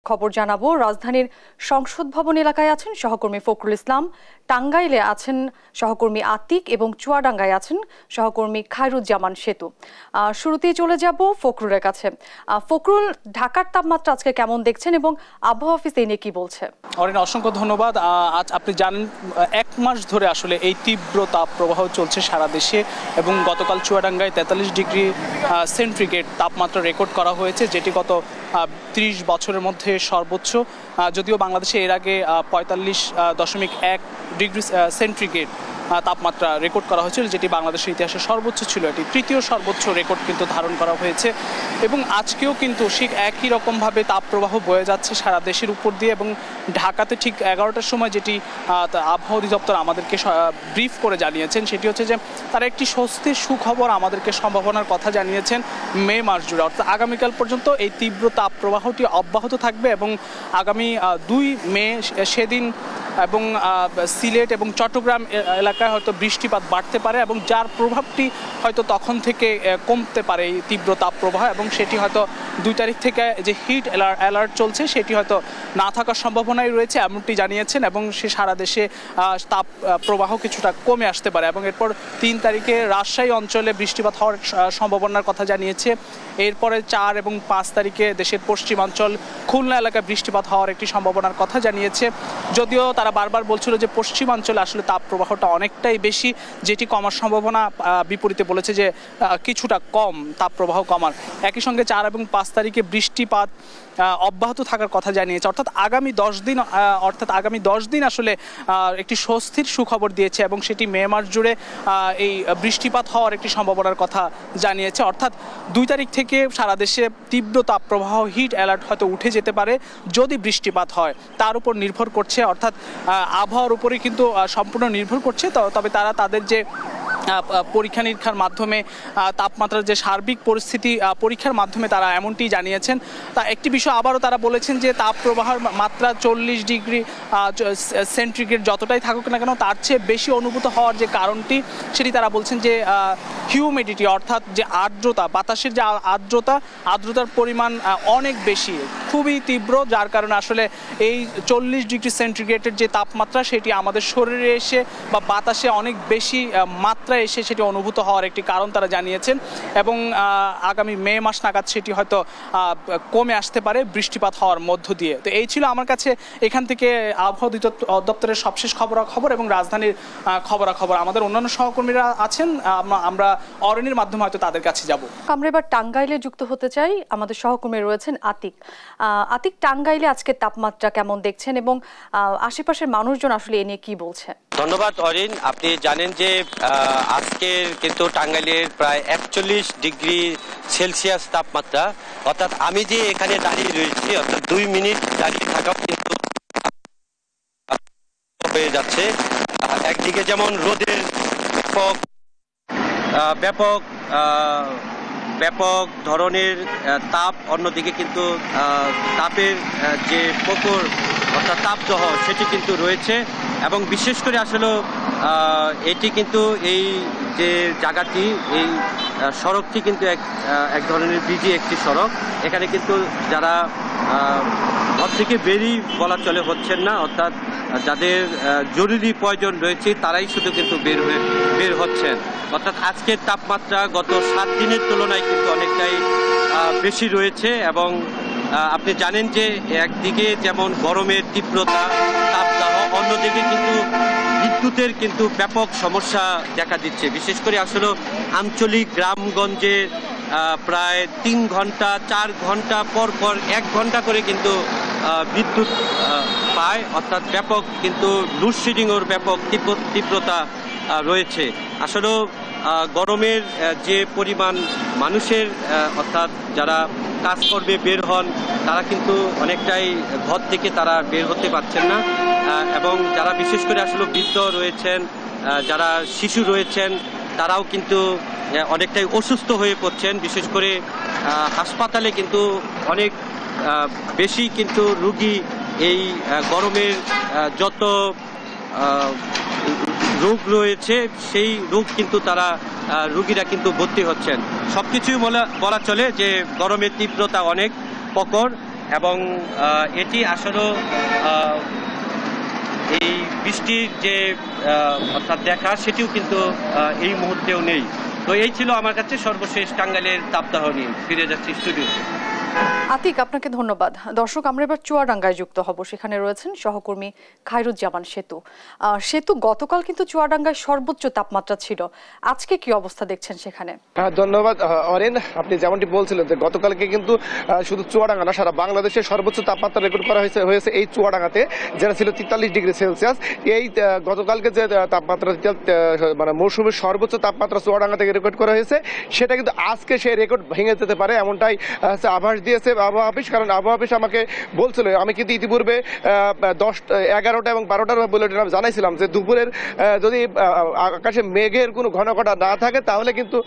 খবর জানাবো। রাজধানীর সংসদ ভবন এলাকায় আছেন সহকর্মী ফখরুল ইসলাম, টাঙ্গাইলে আছেন সহকর্মী আতিক এবং চুয়াডাঙ্গায় আছেন সহকর্মী খায়রুজ্জামান সেতু। শুরুতেই চলে যাব ফখরুলের কাছে। ফখরুল, ঢাকার তাপমাত্রা আজকে কেমন দেখছেন এবং আবহাওয়া অফিস এই নিয়ে কি বলছে? অসংখ্য ধন্যবাদ। আজ আপনি জানেন 1 মাস ধরে আসলে এই তীব্র তাপ প্রবাহ চলছে সারা দেশে এবং গতকাল চুয়াডাঙ্গায় 43 ডিগ্রি সেন্টিগ্রেড তাপমাত্রা রেকর্ড করা হয়েছে, যেটি গত 30 বছরের মধ্যে সর্বোচ্চ। যদিও বাংলাদেশে এর আগে 45.1 ডিগ্রি সেন্টিগ্রেড তাপমাত্রা রেকর্ড করা হয়েছিল, যেটি বাংলাদেশের ইতিহাসে সর্বোচ্চ ছিল। এটি তৃতীয় সর্বোচ্চ রেকর্ড কিন্তু ধারণ করা হয়েছে এবং আজকেও কিন্তু ঠিক একই রকমভাবে তাপপ্রবাহ বয়ে যাচ্ছে সারা দেশের উপর দিয়ে। এবং ঢাকাতে ঠিক 11টার সময় যেটি আবহাওয়া অধিদপ্তর আমাদেরকে ব্রিফ করে জানিয়েছেন, সেটি হচ্ছে যে তারা একটি স্বস্তির সুখবর আমাদেরকে সম্ভাবনার কথা জানিয়েছেন মে মাস জুড়ে, অর্থাৎ আগামীকাল পর্যন্ত এই তীব্র তাপপ্রবাহটি অব্যাহত থাকবে এবং আগামী 2 মে সেদিন এবং সিলেট এবং চট্টগ্রাম এলাকায় হয়তো বৃষ্টিপাত বাড়তে পারে এবং যার প্রভাবটি হয়তো তখন থেকে কমতে পারে এই তীব্র তাপপ্রবাহ, এবং সেটি হয়তো 2 তারিখ থেকে যে হিট অ্যালার্ট চলছে সেটি হয়তো না থাকার সম্ভাবনাই রয়েছে এমনটি জানিয়েছেন। এবং সে সারা দেশে তাপ প্রবাহ কিছুটা কমে আসতে পারে এবং এরপর 3 তারিখে রাজশাহী অঞ্চলে বৃষ্টিপাত হওয়ার সম্ভাবনার কথা জানিয়েছে। এরপরে 4 এবং 5 তারিখে দেশের পশ্চিমাঞ্চল খুলনা এলাকায় বৃষ্টিপাত হওয়ার একটি সম্ভাবনার কথা জানিয়েছে। যদিও তারা বারবার বলছিল যে পশ্চিমাঞ্চলে আসলে তাপ প্রবাহটা অনেকটাই বেশি, যেটি কমার সম্ভাবনা, বিপরীতে বলেছে যে কিছুটা কম তাপ প্রবাহ কমার। একই সঙ্গে 4 এবং 5 তারিখে বৃষ্টিপাত অব্যাহত থাকার কথা জানিয়েছে, অর্থাৎ আগামী 10 দিন আসলে একটি স্বস্তির সুখবর দিয়েছে এবং সেটি মে মাস জুড়ে এই বৃষ্টিপাত হওয়ার একটি সম্ভাবনার কথা জানিয়েছে। অর্থাৎ 2 তারিখ থেকে সারা দেশে তীব্র তাপপ্রবাহ হিট অ্যালার্ট হয়তো উঠে যেতে পারে যদি বৃষ্টিপাত হয়, তার উপর নির্ভর করছে, অর্থাৎ আবহাওয়ার উপরেই কিন্তু সম্পূর্ণ নির্ভর করছে। তবে তারা তাদের যে পরীক্ষা নিরীক্ষার মাধ্যমে তাপমাত্রার যে সার্বিক পরিস্থিতি পরীক্ষার মাধ্যমে তারা এমনটি জানিয়েছেন। তা একটি বিষয় আবারও তারা বলেছেন যে তাপ প্রবাহের মাত্রা 40 ডিগ্রি সেন্টিগ্রেড যতটাই থাকুক না কেন তার চেয়ে বেশি অনুভূত হওয়ার যে কারণটি, সেটি তারা বলছেন যে হিউমিডিটি, অর্থাৎ যে আর্দ্রতা, বাতাসের যে আর্দ্রতার পরিমাণ অনেক বেশি, খুবই তীব্র, যার কারণে আসলে এই 40 ডিগ্রি সেন্টিগ্রেডের যে তাপমাত্রা সেটি আমাদের শরীরে এসে বা বাতাসে অনেক বেশি মাত্রায় এসে সেটি অনুভূত হওয়ার একটি কারণ তারা জানিয়েছেন। এবং আগামী মে মাস নাগাদ সেটি হয়তো কমে আসতে পারে বৃষ্টিপাত হওয়ার মধ্য দিয়ে। তো এই ছিল আমার কাছে এখান থেকে আবহাওয়া দপ্তরের সবশেষ খবরাখবর এবং রাজধানীর খবরাখবর। আমাদের অন্যান্য সহকর্মীরা আছেন, আমরা অরণির মাধ্যমে হয়তো তাদের কাছে যাব। আমরা এবার টাঙ্গাইলে যুক্ত হতে চাই। আমাদের সহকর্মী রয়েছেন আতিক। আতিক, টাঙ্গাইলে আজকে তাপমাত্রা কেমন দেখছেন এবং আশেপাশের মানুষজন আসলে এ নিয়ে কি বলছে? ধন্যবাদ অরিন। আপনি জানেন যে আজকের কিন্তু টাঙ্গাইলের প্রায় 41 ডিগ্রি সেলসিয়াস তাপমাত্রা, অর্থাৎ আমি যে এখানে দাঁড়িয়ে রয়েছি অর্থাৎ 2 মিনিট দাঁড়িয়ে থাকাও কিন্তু হয়ে যাচ্ছে। একদিকে যেমন রোদের ব্যাপক ধরনের তাপ, অন্যদিকে কিন্তু তাপের যে প্রখর অর্থাৎ তাপদাহ সেটি কিন্তু রয়েছে। এবং বিশেষ করে আসলে এটি কিন্তু এই যে জায়গাটি, এই সড়কটি কিন্তু এক ধরনের বিজি একটি সড়ক। এখানে কিন্তু যারা ঘর থেকে বেরিয়ে বলা চলে হচ্ছেন না, অর্থাৎ যাদের জরুরি প্রয়োজন রয়েছে তারাই শুধু কিন্তু বের হচ্ছেন। অর্থাৎ আজকের তাপমাত্রা গত 7 দিনের তুলনায় কিন্তু অনেকটাই বেশি রয়েছে। এবং আপনি জানেন যে একদিকে যেমন গরমের তীব্রতা, তাপদাহ, অন্যদিকে কিন্তু বিদ্যুতের কিন্তু ব্যাপক সমস্যা দেখা দিচ্ছে। বিশেষ করে আসলে আঞ্চলিক গ্রামগঞ্জে প্রায় 3 ঘন্টা 4 ঘন্টা পর 1 ঘন্টা করে কিন্তু বিদ্যুৎ পায়, অর্থাৎ ব্যাপক কিন্তু লোডশেডিংয়ের ব্যাপক তীব্রতা রয়েছে। আসলে গরমের যে পরিমাণ মানুষের অর্থাৎ যারা কাজকর্মে বের হন তারা কিন্তু অনেকটাই ঘর থেকে তারা বের হতে পারছেন না। এবং যারা বিশেষ করে আসলে বৃদ্ধ রয়েছেন, যারা শিশু রয়েছেন, তারাও কিন্তু অনেকটাই অসুস্থ হয়ে পড়ছেন। বিশেষ করে হাসপাতালে কিন্তু অনেক বেশি কিন্তু রোগী এই গরমের যত রোগ রয়েছে সেই রোগ কিন্তু রোগীরা কিন্তু ভর্তি হচ্ছেন। সব কিছুই বলা চলে যে গরমের তীব্রতা অনেক প্রখর এবং এটি আসলে এই বৃষ্টির যে অর্থাৎ দেখা সেটিও কিন্তু এই মুহূর্তেও নেই। তো এই ছিল আমার কাছে সর্বশেষ টাঙ্গাইলের তাপদাহ নিয়ে। ফিরে যাচ্ছি স্টুডিওতে। আতিক, আপনাকে ধন্যবাদ। দর্শক, আমরা এবার চুয়াডাঙ্গায় যুক্ত হব। সেখানে রয়েছেন সহকর্মী খায়রুজ্জামান সেতু। গতকাল কিন্তু চুয়াডাঙ্গায় সর্বোচ্চ তাপমাত্রা ছিল, আজকে কি অবস্থা দেখছেন সেখানে? ধন্যবাদ অরিন। আপনি যেমনটি বলছিলেন যে গতকালকে কিন্তু শুধু চুয়াডাঙ্গা না, সারা বাংলাদেশের সর্বোচ্চ তাপমাত্রা রেকর্ড করা হয়েছে এই চুয়াডাঙ্গাতে, যেটা ছিল 43 ডিগ্রি সেলসিয়াস। এই গতকালকে যে তাপমাত্রা মানে মৌসুমের সর্বোচ্চ তাপমাত্রা চুয়াডাঙ্গা থেকে রেকর্ড করা হয়েছে, সেটা কিন্তু আজকে সেই রেকর্ড ভেঙে যেতে পারে, এমনটাই আভাস দিয়েছে আবহাওয়া অফিস। কারণ আবহাওয়া অফিস আমাকে বলছিল, আমি কিন্তু ইতিপূর্বে 10, 11টা এবং 12টার বুলেটিন আমি জানাইছিলাম যে দুপুরের যদি আকাশে মেঘের কোনো ঘনঘটা না থাকে তাহলে কিন্তু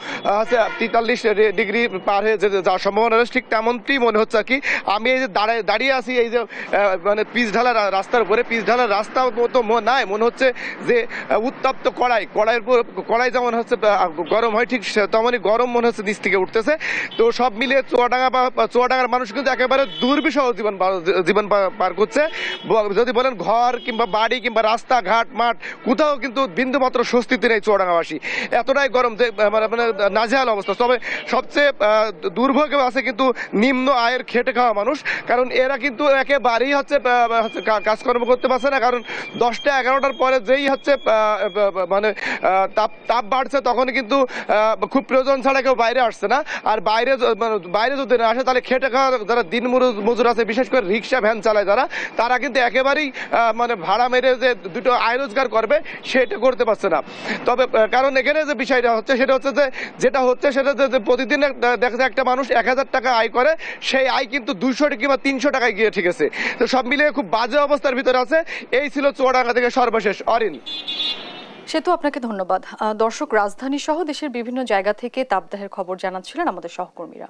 43 ডিগ্রি পার হয়ে যেতে যাওয়ার সম্ভাবনা রয়েছে। ঠিক তেমনটি মনে হচ্ছে আর কি। আমি এই যে দাঁড়িয়ে আছি এই যে মানে পিচ ঢালা রাস্তার উপরে, পিচ ঢালা রাস্তা তো নাই, মনে হচ্ছে যে উত্তপ্ত কড়াই যেমন হচ্ছে গরম হয়, ঠিক তেমনই গরম মনে হচ্ছে নিচ থেকে উঠতেছে। তো সব মিলিয়ে চুয়াডাঙ্গার মানুষ কিন্তু একেবারে দুর্বিষহ জীবন পার করছে। যদি বলেন ঘর কিংবা বাড়ি কিংবা রাস্তাঘাট মাঠ, কোথাও কিন্তু বিন্দুমাত্র স্বস্তিতে নেই চুয়াডাঙ্গাবাসী। এতটাই গরম যে মানে নাজেহাল অবস্থা। তবে সবচেয়ে দুর্ভোগ আছে কিন্তু নিম্ন আয়ের খেটে খাওয়া মানুষ, কারণ এরা কিন্তু একেবারেই হচ্ছে কাজকর্ম করতে পারছে না। কারণ 10টা 11টার পরে যেই হচ্ছে মানে তাপ বাড়ছে, তখন কিন্তু খুব প্রয়োজন ছাড়া কেউ বাইরে আসছে না। আর বাইরে যদি না আসে তাহলে খেটে খাওয়া যারা দিন মজুর আছে, বিশেষ করে রিক্সা ভ্যান চালায় তারা কিন্তু একেবারেই মানে ভাড়া মেরে যে দুটো আয় রোজগার করবে সেটা করতে পারছে না। তবে কারণ এখানে যে বিষয়টা হচ্ছে সেটা হচ্ছে যে প্রতিদিন দেখা যায় একটা মানুষ 1000 টাকা আয় করে, সেই আয় কিন্তু 200 কিংবা 300 টাকায় গিয়ে ঠেকেছে। তো সব মিলিয়ে খুব বাজে অবস্থার ভিতরে আছে। এই ছিল চুয়াডাঙ্গা থেকে সর্বশেষ। অরিন। সেতু, আপনাকে ধন্যবাদ। দর্শক, রাজধানী সহ দেশের বিভিন্ন জায়গা থেকে তাপদাহের খবর জানাচ্ছিলেন আমাদের সহকর্মীরা।